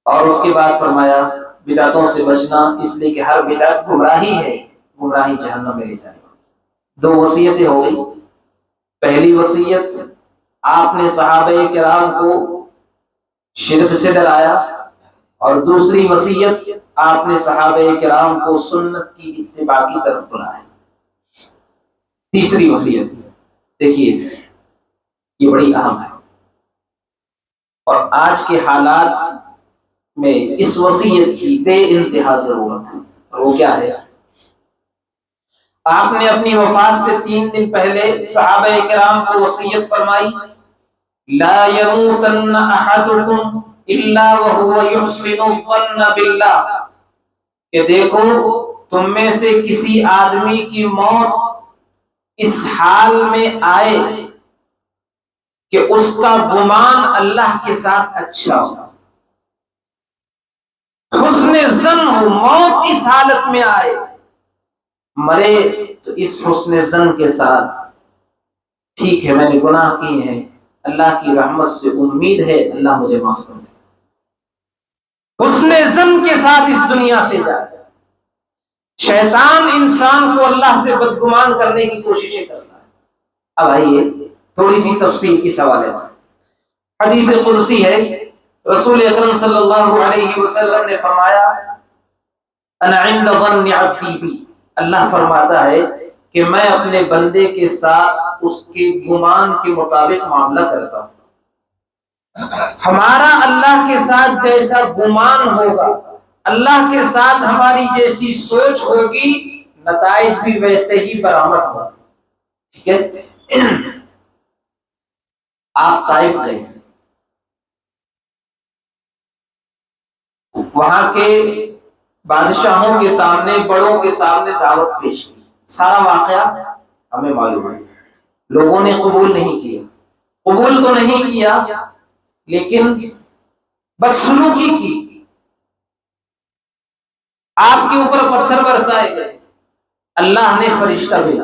S3: اور اس کے بعد فرمایا بدعتوں سے بچنا، اس لیے کہ ہر بدعت گمراہی ہے، گمراہی جہنم میں لے جائے گا۔ دو وصیتیں ہو گئی۔ پہلی وصیت، آپ نے صحابہ کرام کو شرک سے ڈرایا، اور دوسری وصیت، آپ نے صحابہ کرام کو سنت کی اتباع کی طرف بلایا۔ تیسری وصیت دیکھیے، یہ بڑی اہم ہے، اور آج کے حالات میں اس وصیت کی بے انتہا ضرورت ہے۔ اور وہ کیا ہے؟ آپ نے اپنی وفات سے 3 دن پہلے صحابہ کرام کو وصیت فرمائی، لا يموتن احدكم الا وهو يحسن الظن بالله، کہ دیکھو تم میں سے کسی آدمی کی موت اس حال میں آئے کہ اس کا گمان اللہ کے ساتھ اچھا ہو، حسن ظن ہو، موت اس حالت میں آئے، مرے تو اس حسن ظن کے ساتھ، ٹھیک ہے میں نے گناہ کیے ہیں، اللہ کی رحمت سے امید ہے اللہ مجھے معاف کر دے، حسن ظن کے ساتھ اس دنیا سے جائے۔ شیطان انسان کو اللہ سے بدگمان کرنے کی کوششیں کرتا ہے۔ اب آئیے تھوڑی سی تفصیل اس حوالے سے۔ حدیث قدسی ہے، رسول اکرم صلی اللہ علیہ وسلم نے فرمایا انا عند ظن عبدی بی، اللہ فرماتا ہے کہ میں اپنے بندے کے ساتھ اس کے گمان کے مطابق معاملہ کرتا ہوں۔ ہمارا اللہ کے ساتھ جیسا گمان ہوگا، اللہ کے ساتھ ہماری جیسی سوچ ہوگی، نتائج بھی ویسے ہی برآمد ہوں۔ ٹھیک ہے؟ آپ طائف گئے، وہاں کے بادشاہوں کے سامنے، بڑوں کے سامنے دعوت پیش کی، سارا واقعہ ہمیں معلوم ہے۔ لوگوں نے قبول نہیں کیا، قبول تو نہیں کیا لیکن بدسلوکی کی، آپ کے اوپر پتھر برسائے گئے، اللہ نے فرشتہ بھیجا،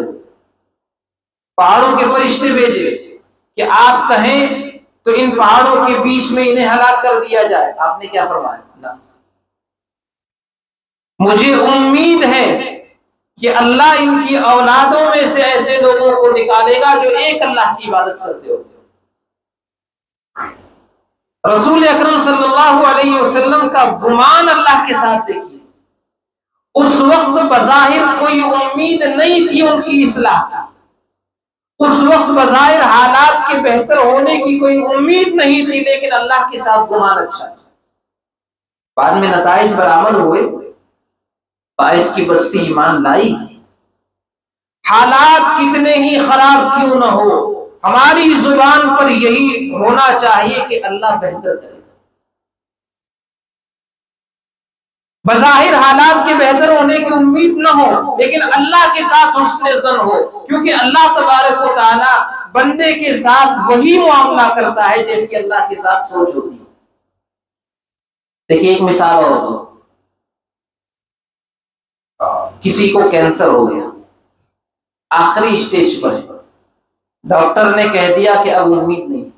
S3: پہاڑوں کے فرشتے بھیجے کہ آپ کہیں تو ان پہاڑوں کے بیچ میں انہیں ہلاک کر دیا جائے۔ آپ نے کیا فرمایا؟ نہ، مجھے امید ہے کہ اللہ ان کی اولادوں میں سے ایسے لوگوں کو نکالے گا جو ایک اللہ کی عبادت کرتے ہوتے۔ رسول اکرم صلی اللہ علیہ وسلم کا گمان اللہ کے ساتھ دیکھیے، اس وقت بظاہر کوئی امید نہیں تھی ان کی اصلاح کی، اس وقت بظاہر حالات کے بہتر ہونے کی کوئی امید نہیں تھی، لیکن اللہ کے ساتھ گمان اچھا تھا۔ بعد میں نتائج برآمد ہوئے، طائف کی بستی ایمان لائی۔ حالات کتنے ہی خراب کیوں نہ ہو، ہماری زبان پر یہی ہونا چاہیے کہ اللہ بہتر کرے، بظاہر حالات کے بہتر ہونے کی امید نہ ہو، لیکن اللہ کے ساتھ حسن ظن ہو، کیونکہ اللہ تبارک و تعالی بندے کے ساتھ وہی معاملہ کرتا ہے جیسی اللہ کے ساتھ سوچ ہوتی ہے۔ دیکھیے ایک مثال اور دو، کسی کو کینسر ہو گیا، آخری اسٹیج پر ہے، ڈاکٹر نے کہہ دیا کہ اب امید نہیں۔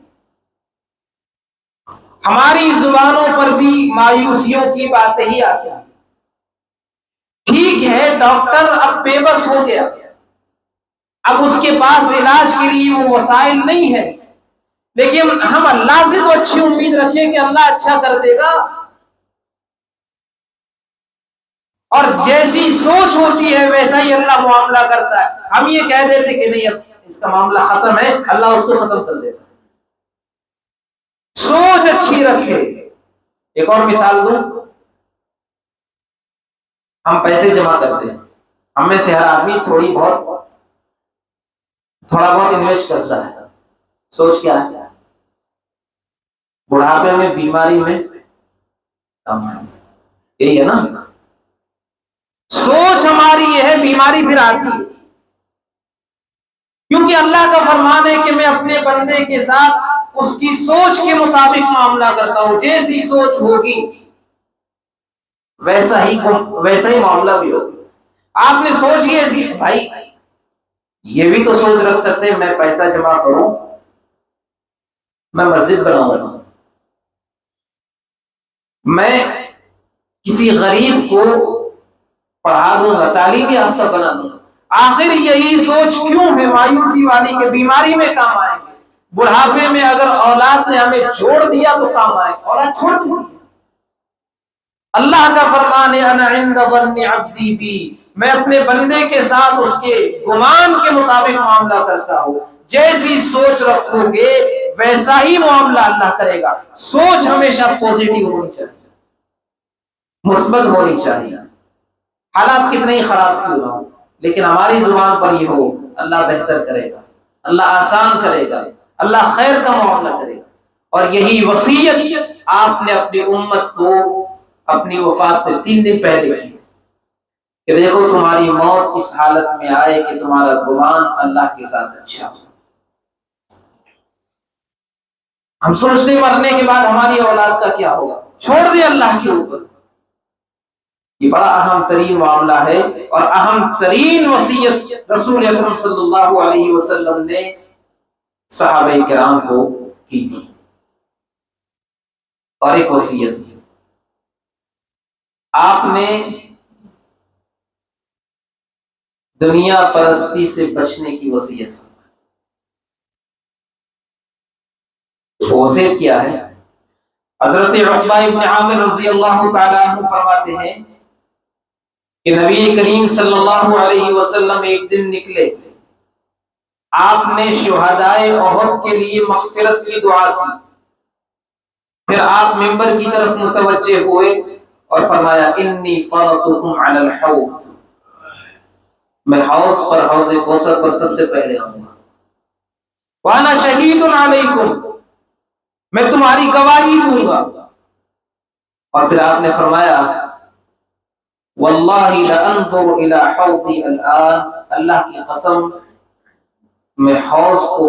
S3: ہماری زبانوں پر بھی مایوسیوں کی باتیں ہی آتی ہیں۔ ٹھیک ہے ڈاکٹر اب بے بس ہو گیا، اب اس کے پاس علاج کے لیے وہ وسائل نہیں ہے، لیکن ہم اللہ سے تو اچھی امید رکھیں کہ اللہ اچھا کر دے گا، اور جیسی سوچ ہوتی ہے ویسا ہی اللہ معاملہ کرتا ہے۔ ہم یہ کہہ دیتے کہ نہیں اب اس کا معاملہ ختم ہے، اللہ اس کو ختم کر دیتا ہے۔ سوچ اچھی رکھے۔ ایک اور مثال دوں، ہم پیسے جمع کرتے ہیں، ہم میں سے ہر آدمی تھوڑا بہت انویسٹ کرتا ہے۔ سوچ کیا ہے؟ بڑھاپے میں، بیماری میں کام آئے، یہی ہے نا؟ سوچ ہماری یہ ہے، بیماری پھر آتی ہے، کیونکہ اللہ کا فرمان ہے کہ میں اپنے بندے کے ساتھ اس کی سوچ کے مطابق معاملہ کرتا ہوں، جیسی سوچ ہوگی ویسا ہی معاملہ بھی ہوگا۔ آپ نے سوچ کی ایسی، بھائی یہ بھی تو سوچ رکھ سکتے ہیں میں پیسہ جمع کروں، میں مسجد بناؤں گا، میں کسی غریب کو پڑھا دوں گا، تعلیم یافتہ بنا دوں گا۔ آخر یہی سوچ کیوں ہے مایوسی والی کہ بیماری میں کام آئیں گے، بڑھاپے میں اگر اولاد نے ہمیں چھوڑ دیا تو کام آئے، اولاد چھوڑ دی۔ اللہ کا فرمان ہے انا عند ظن عبدی بی، میں اپنے بندے کے ساتھ اس کے گمان کے مطابق معاملہ کرتا ہوں، جیسی سوچ رکھو گے ویسا ہی معاملہ اللہ کرے گا۔ سوچ ہمیشہ پوزیٹو ہونی چاہیے، مثبت ہونی چاہیے، حالات کتنے ہی خراب کیوں نہ ہو، لیکن ہماری زبان پر یہ ہو اللہ بہتر کرے گا، اللہ آسان کرے گا، اللہ خیر کا معاملہ کرے گا۔ اور یہی وصیت آپ نے اپنی امت کو اپنی وفات سے 3 دن پہلے کی کہ دیکھو تمہاری موت اس حالت میں آئے کہ تمہارا گمان اللہ کے ساتھ اچھا ہو۔ ہم سوچتے مرنے کے بعد ہماری اولاد کا کیا ہوگا، چھوڑ دیں اللہ کے اوپر۔ یہ بڑا اہم ترین معاملہ ہے، اور اہم ترین وصیت رسول اکرم صلی اللہ علیہ وسلم نے صحابہ کرام کو کی تھی۔ اور ایک وصیت آپ نے دنیا پرستی سے بچنے کی وصیت، وصیت کیا ہے؟ حضرت عقبہ ابن عامر رضی اللہ تعالیٰ عنہ فرماتے ہیں کہ نبی کریم صلی اللہ علیہ وسلم ایک دن نکلے، آپ نے شہدائے احد کے لیے مغفرت کی دعا کی، پھر آپ منبر کی طرف متوجہ ہوئے اور فرمایا انی فرطکم علی الحوض، میں حوض پر، حوض کوثر پر سب سے پہلے آؤں گا، وانا شہید علیکم، میں تمہاری گواہی دوں گا۔ اور پھر آپ نے فرمایا واللہ لانظر الی حوضی الان، اللہ کی قسم میں حوض کو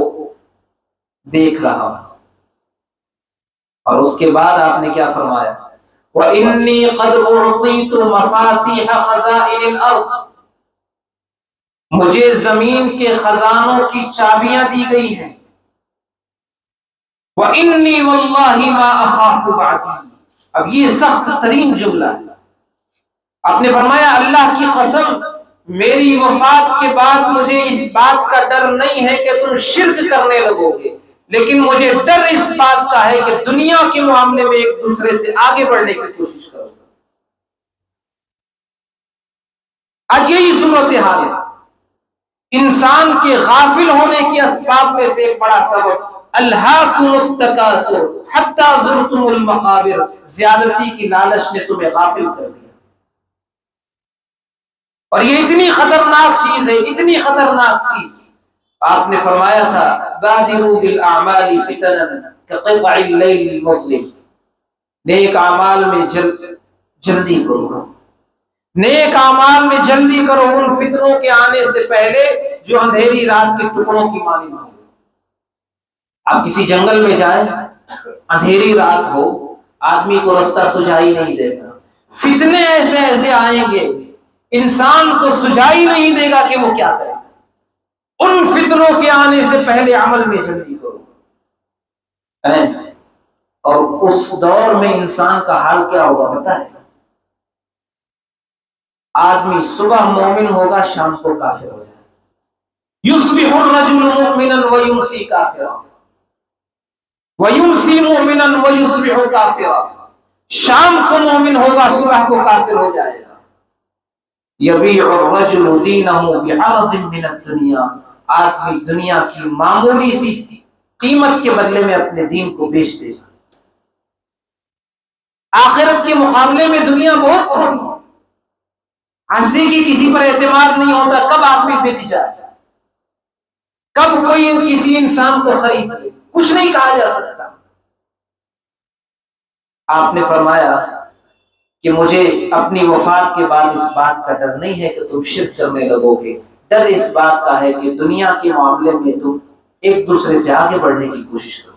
S3: دیکھ رہا ہوں۔ اور اس کے بعد آپ نے کیا فرمایا؟ وَإِنِّي قَدْ أُعْطِيتُ مَفَاتِيحَ خَزَائِنِ الْأَرْضِ، مجھے زمین کے خزانوں کی چابیاں دی گئی ہیں۔ وَإِنِّي وَاللَّهِ مَا أَخَافُ بَعْدِي، اب یہ سخت ترین جملہ ہے۔ آپ نے فرمایا اللہ کی قسم میری وفات کے بعد مجھے اس بات کا ڈر نہیں ہے کہ تم شرک کرنے لگو گے، لیکن مجھے ڈر اس بات کا ہے کہ دنیا کے معاملے میں ایک دوسرے سے آگے بڑھنے کی کوشش کرو گے۔ آج یہی صورتحال ہے۔ انسان کے غافل ہونے کے اسباب میں سے ایک بڑا سبب الہاکم التکاثر حتی زرتم المقابر، زیادتی کی لالچ نے تمہیں غافل کر دیا۔ اور یہ اتنی خطرناک چیز ہے، اتنی خطرناک چیز۔ آپ نے فرمایا تھا بادروا بالاعمال فتنا كقطع الليل المظلم، نیک اعمال میں جلدی کرو، نیک اعمال میں جلدی کرو ان فتنوں کے آنے سے پہلے جو اندھیری رات کے ٹکڑوں کی مانند ہوں۔ آپ کسی جنگل میں جائیں، اندھیری رات ہو، آدمی کو رستہ سجائی نہیں دیتا، فتنے ایسے ایسے آئیں گے، انسان کو سجائی نہیں دے گا کہ وہ کیا کرے۔ ان فتنوں کے آنے سے پہلے عمل میں جلدی کرو۔ اور اس دور میں انسان کا حال کیا ہوگا پتہ ہے؟ آدمی صبح مومن ہوگا، شام کو کافر ہو جائے۔ یصبح الرجل مؤمنا ویمسی کافرا ویمسی مؤمنا ویصبح کافرا، شام کو مومن ہوگا، صبح کو کافر ہو جائے گا۔ یبیع الرجل دینہ بعرض من الدنیا، آدمی دنیا کی معمولی سی قیمت کے بدلے میں اپنے دین کو بیچ دے گا۔ آخرت کے مقابلے میں دنیا بہت تھوڑی ہے۔ ہنسی کی کسی پر اعتماد نہیں ہوتا، کب آدمی بک جائے، کب کوئی کسی انسان کو خرید لے، کچھ نہیں کہا جا سکتا۔ آپ نے فرمایا کہ مجھے اپنی وفات کے بعد اس بات کا ڈر نہیں ہے کہ تم شرک کرنے لگو گے، ڈر اس بات کا ہے کہ دنیا کے معاملے میں تم ایک دوسرے سے آگے بڑھنے کی کوشش کرو۔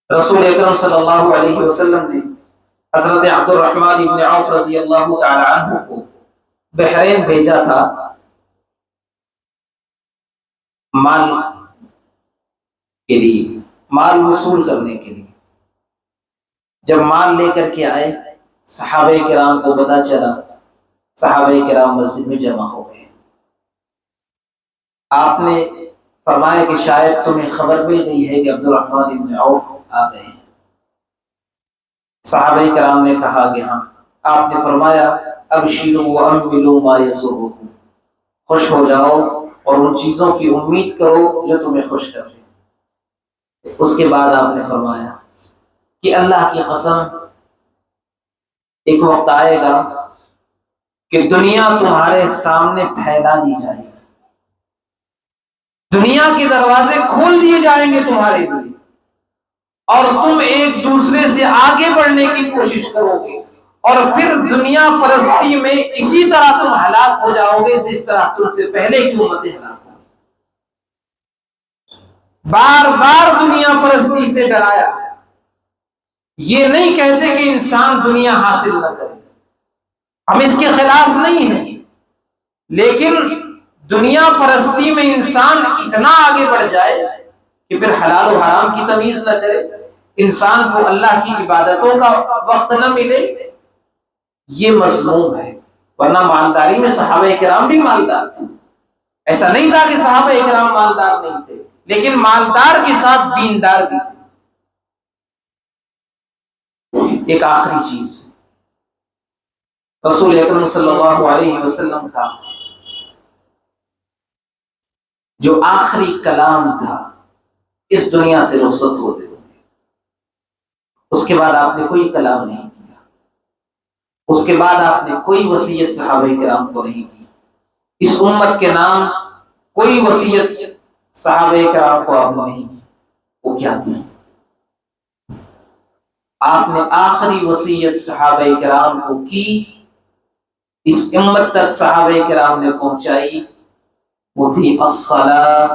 S3: رسول اکرم صلی اللہ علیہ وسلم نے حضرت عبد الرحمن ابن عوف رضی اللہ تعالی عنہ کو بحرین بھیجا تھا مال کے لیے، مال وصول کرنے کے لیے۔ جب مال لے کر کے آئے، صحابہ کرام کو پتہ چلا، صحابہ کرام مسجد میں جمع ہو گئے۔ آپ نے فرمایا کہ شاید تمہیں خبر مل گئی ہے کہ عبد الرحمن ابن عوف آ گئے ہیں۔ صحابہ کرام نے کہا کہ ہاں۔ آپ نے فرمایا ابشروا واملوا ما یسرکم، خوش ہو جاؤ اور ان چیزوں کی امید کرو جو تمہیں خوش کر دیں۔ اس کے بعد آپ نے فرمایا کہ اللہ کی قسم ایک وقت آئے گا کہ دنیا تمہارے سامنے پھیلا دی جائے گی، دنیا کے دروازے کھول دیے جائیں گے تمہارے لیے، اور تم ایک دوسرے سے آگے بڑھنے کی کوشش کرو گے، اور پھر دنیا پرستی میں اسی طرح تم ہلاک ہو جاؤ گے جس طرح تم سے پہلے کی امتیں ہلاک ہو۔ بار بار دنیا پرستی سے ڈرایا۔ یہ نہیں کہتے کہ انسان دنیا حاصل نہ کرے، ہم اس کے خلاف نہیں ہیں، لیکن دنیا پرستی میں انسان اتنا آگے بڑھ جائے کہ پھر حلال و حرام کی تمیز نہ کرے، انسان کو اللہ کی عبادتوں کا وقت نہ ملے، یہ مذموم ہے۔ ورنہ مالداری میں صحابہ کرام بھی مالدار تھے، ایسا نہیں تھا کہ صحابہ کرام مالدار نہیں تھے، لیکن مالدار کے ساتھ دیندار بھی تھے۔ ایک آخری چیز، رسول اکرم صلی اللہ علیہ وسلم کا جو آخری کلام تھا اس دنیا سے رخصت ہوتے ہوئے، اس کے بعد آپ نے کوئی کلام نہیں کیا، اس کے بعد آپ نے کوئی وصیت صحابہ کرام کو نہیں کی، اس امت کے نام کوئی وصیت صحابہ کرام کو آپ نے نہیں کی۔ وہ کیا تھی؟ آپ نے آخری وصیت صحابہ کرام کو کی، اس امت تک صحابہ کرام نے پہنچائی، وہ تھی الصلاۃ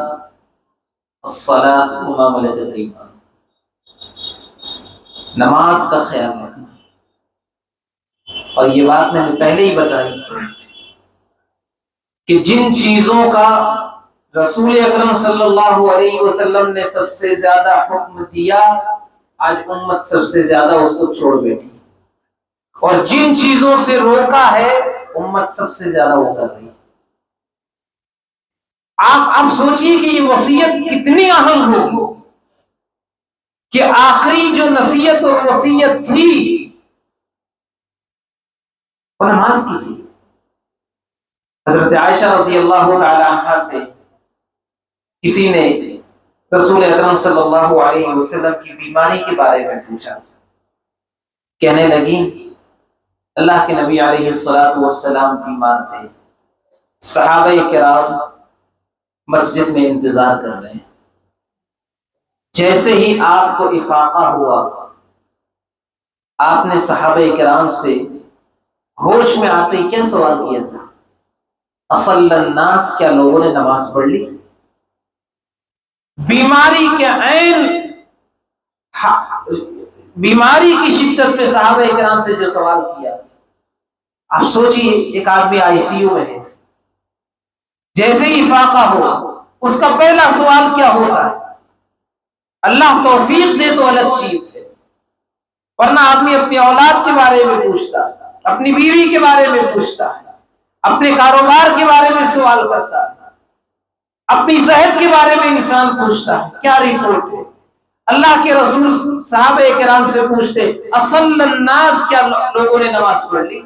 S3: الصلاۃ وما ملکت ایمانکم، نماز کا خیال رکھنا۔ اور یہ بات میں نے پہلے ہی بتائی کہ جن چیزوں کا رسول اکرم صلی اللہ علیہ وسلم نے سب سے زیادہ حکم دیا، آج امت سب سے زیادہ اس کو چھوڑ بیٹھی، اور جن چیزوں سے روکا ہے امت سب سے زیادہ وہ کر رہی ہے۔ آپ سوچئے کہ یہ وصیت کتنی اہم ہوگی کہ آخری جو نصیحت اور وصیت تھی وہ نماز کی تھی۔ حضرت عائشہ رضی اللہ تعالی عنہا سے کسی نے رسول اکرم صلی اللہ علیہ وسلم کی بیماری کے بارے میں پوچھا، کہنے لگی اللہ کے نبی علیہ الصلوۃ والسلام بیمار تھے، صحابہ کرام مسجد میں انتظار کر رہے ہیں، جیسے ہی آپ کو افاقہ ہوا آپ نے صحابہ کرام سے ہوش میں آتے ہی کیا سوال کیا تھا؟ اصل الناس، کیا لوگوں نے نماز پڑھ لی؟ بیماری کے عین بیماری کی شدت میں صحابہ کرام سے جو سوال کیا، آپ سوچئے ایک آدمی آئی سی یو میں ہے، جیسے ہی فاقہ ہو اس کا پہلا سوال کیا ہوتا ہے؟ اللہ توفیق دے تو الگ چیز ہے، ورنہ آدمی اپنی اولاد کے بارے میں پوچھتا ہے، اپنی بیوی کے بارے میں پوچھتا ہے، اپنے کاروبار کے بارے میں سوال کرتا ہے، اپنی صحت کے بارے میں انسان پوچھتا ہے کیا رپورٹ ہے۔ اللہ کے رسول صحابہ کرام سے پوچھتے اصل الناس، کیا لوگوں نے نماز پڑھ لی؟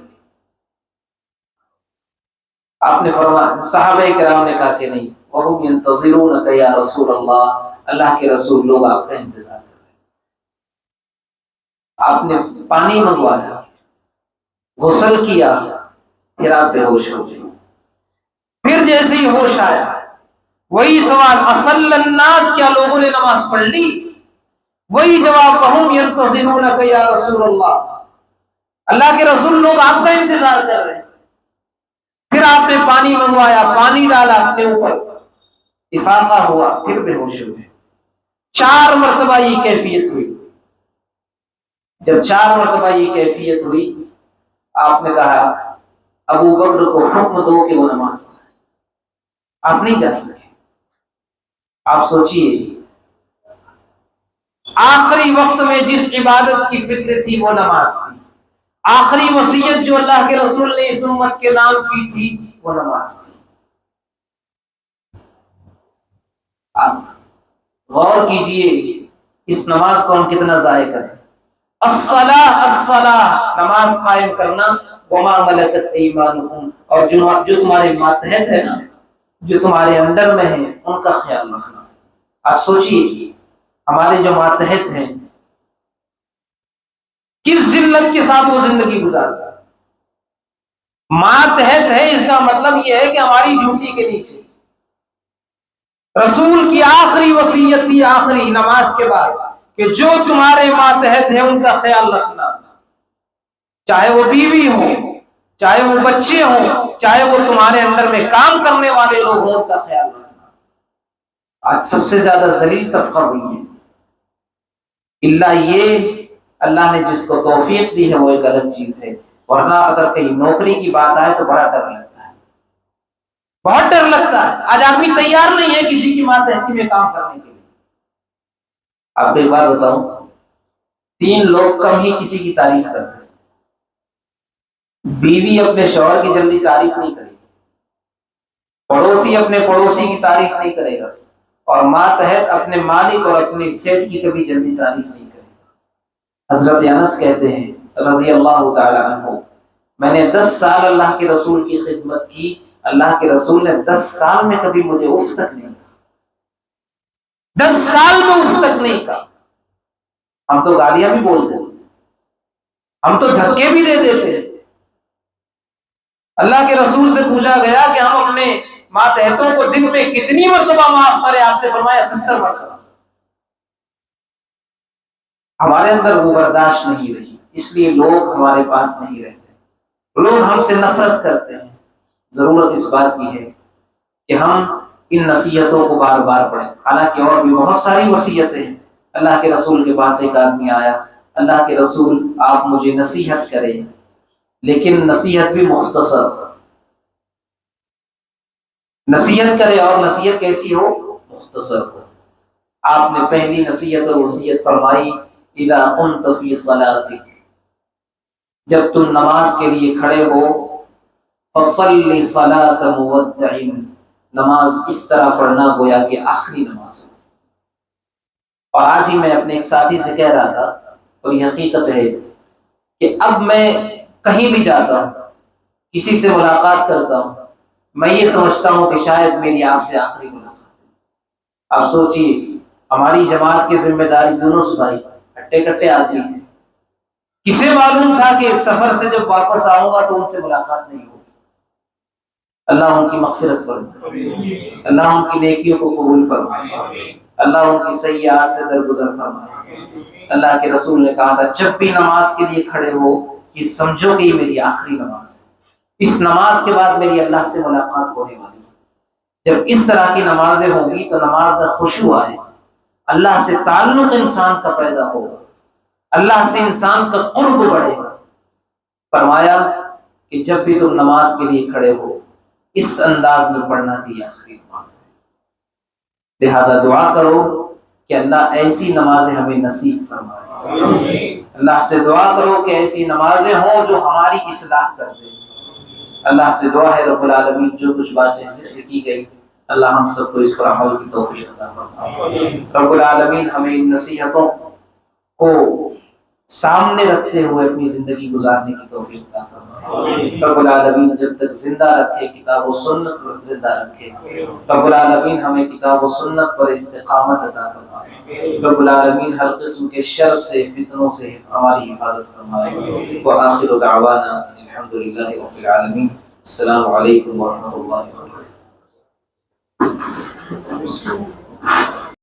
S3: آپ نے فرمایا، صحابہ کرام نے کہا کہ نہیں، وَهُمْ يَنْتَظِرُونَكَ يَا رسول اللہ، اللہ کے رسول لوگ آپ کا انتظار کر رہے ہیں۔ آپ نے پانی منگوایا، غسل کیا، پھر آپ بے ہوش ہو گئے۔ پھر جیسے ہی ہوش آیا وہی سوال، اصل الناس، کیا لوگوں نے نماز پڑھ لی؟ وہی جواب، وَهُمْ يَنْتَظِرُونَكَ يَا رسول اللہ، اللہ کے رسول لوگ آپ کا انتظار کر رہے ہیں۔ پھر آپ نے پانی منگوایا، پانی ڈالا اپنے اوپر، افاقہ ہوا، پھر بے ہوش ہوئے۔ 4 مرتبہ یہ کیفیت ہوئی۔ جب 4 مرتبہ یہ کیفیت ہوئی، آپ نے کہا ابو بکر کو حکم دو کہ وہ نماز پڑھے۔ آپ نہیں جا سکے۔ آپ سوچئے آخری وقت میں جس عبادت کی فکر تھی وہ نماز تھی، آخری وصیت جو اللہ کے رسول نے اس امت کے نام کی تھی وہ نماز تھی۔ آپ غور کیجئے اس نماز کو ہم کتنا ضائع کریں۔ الصلاۃ الصلاۃ، نماز قائم کرنا، وما ملکت ایمانکم، اور جو تمہارے ماتحت ہے نا، جو تمہارے انڈر میں ہیں، ان کا خیال رکھنا۔ آج سوچئے ہمارے جو ماتحت ہیں کس ذلت کے ساتھ وہ زندگی گزارتا ہے۔ ماتحت ہے اس کا مطلب یہ ہے کہ ہماری جوتی کے نیچے۔ رسول کی آخری وصیت تھی آخری نماز کے بعد کہ جو تمہارے ماتحت ہیں ان کا خیال رکھنا، چاہے وہ بیوی ہو، چاہے وہ بچے ہوں، چاہے وہ تمہارے اندر میں کام کرنے والے لوگ ہوں، ان کا خیال رکھنا۔ آج سب سے زیادہ ذلیل طبقہ ہوئی ہے، اللہ یہ اللہ نے جس کو توفیق دی ہے وہ ایک الگ چیز ہے، ورنہ اگر کہیں نوکری کی بات آئے تو بڑا ڈر لگتا ہے، بہت ڈر لگتا ہے۔ آج آدمی تیار نہیں ہے کسی کی ماتحتی میں کام کرنے کے لیے۔ آپ کو ایک بات بتاؤں، 3 لوگ کم ہی کسی کی تعریف کرتے ہیں۔ بیوی اپنے شوہر کی جلدی تعریف نہیں کرے گی، پڑوسی اپنے پڑوسی کی تعریف نہیں کرے گا، اور ماتحت اپنے مالک اور اپنے سیٹ کی کبھی جلدی تعریف نہیں کرے گا۔ حضرت انس کہتے ہیں رضی اللہ تعالی عنہ، میں نے 10 سال اللہ کے رسول کی خدمت کی، اللہ کے رسول نے 10 سال میں کبھی مجھے اف تک نہیں کہا، 10 سال میں اف تک نہیں کہا۔ ہم تو گالیاں بھی بول دیتے، ہم تو دھکے بھی دے دیتے۔ اللہ کے رسول سے پوچھا گیا کہ ہم اپنے ماتحتوں کو دن میں کتنی مرتبہ معاف کریں؟ آپ نے فرمایا 70 مرتبہ۔ ہمارے اندر وہ برداشت نہیں رہی، اس لیے لوگ ہمارے پاس نہیں رہتے، لوگ ہم سے نفرت کرتے ہیں۔ ضرورت اس بات کی ہے کہ ہم ان نصیحتوں کو بار بار پڑھیں، حالانکہ اور بھی بہت ساری وصیتیں ہیں۔ اللہ کے رسول کے پاس ایک آدمی آیا، اللہ کے رسول آپ مجھے نصیحت کریں، لیکن نصیحت بھی مختصر، نصیحت کرے اور نصیحت کیسی ہو؟ مختصر ہو۔ آپ نے پہلی نصیحت اور وصیت فرمائی، اذا قمت فی صلاتک، جب تم نماز کے لیے کھڑے ہو، فصلی صلاۃ مودع، نماز اس طرح پڑھنا گویا کہ آخری نماز ہو۔ اور آج ہی میں اپنے ایک ساتھی سے کہہ رہا تھا، اور یہ حقیقت ہے کہ اب میں کہیں بھی جاتا ہوں، کسی سے ملاقات کرتا ہوں، میں یہ سمجھتا ہوں کہ شاید میری آپ سے آخری ملاقات ہے۔ آپ سوچئے ہماری جماعت کے ذمہ داری یونس بھائی ہٹے کٹے آدمی تھے، کسے معلوم تھا کہ سفر سے جب واپس آؤں گا تو ان سے ملاقات نہیں ہوگی۔ اللہ ان کی مغفرت فرمائے، اللہ ان کی نیکیوں کو قبول فرمائے، اللہ ان کی سیئات سے درگزر فرمائے۔ اللہ کے رسول نے کہا تھا جب بھی نماز کے لیے کھڑے ہو کہ سمجھو کہ یہ میری آخری نماز ہے، اس نماز کے بعد میری اللہ سے ملاقات ہونے والی ہے۔ جب اس طرح کی نمازیں ہوں گی تو نماز میں خشوع آئے، اللہ سے تعلق انسان کا پیدا ہوگا، اللہ سے انسان کا قرب بڑھے گا۔ فرمایا کہ جب بھی تم نماز کے لیے کھڑے ہو اس انداز میں پڑھنا کہ یہ آخری نماز ہے۔ لہذا دعا کرو کہ اللہ ایسی نمازیں ہمیں نصیب فرمائے۔ اللہ سے دعا کرو کہ ایسی نمازیں ہوں جو ہماری اصلاح کر دیں۔ اللہ سے دعا ہے رب العالمین جو کچھ باتیں ذکر کی گئی اللہ ہم سب کو اس پر عمل کی توفیق عطا فرمائے۔ رب العالمین ہمیں ان نصیحتوں کو سامنے رکھتے ہوئے اپنی زندگی گزارنے کی توفیق عطا فرمائے۔ رب العالمین جب تک زندہ رکھے کتاب و سنت پر زندہ رکھے۔ رب العالمین ہمیں کتاب و سنت پر استقامت عطا فرمائے۔ رب العالمین ہر قسم کے شر سے فتنوں سے ہماری حفاظت فرمائے۔ وآخر دعوانا الحمدللہ رب العالمین۔ السلام علیکم ورحمۃ اللہ وبرکاتہ۔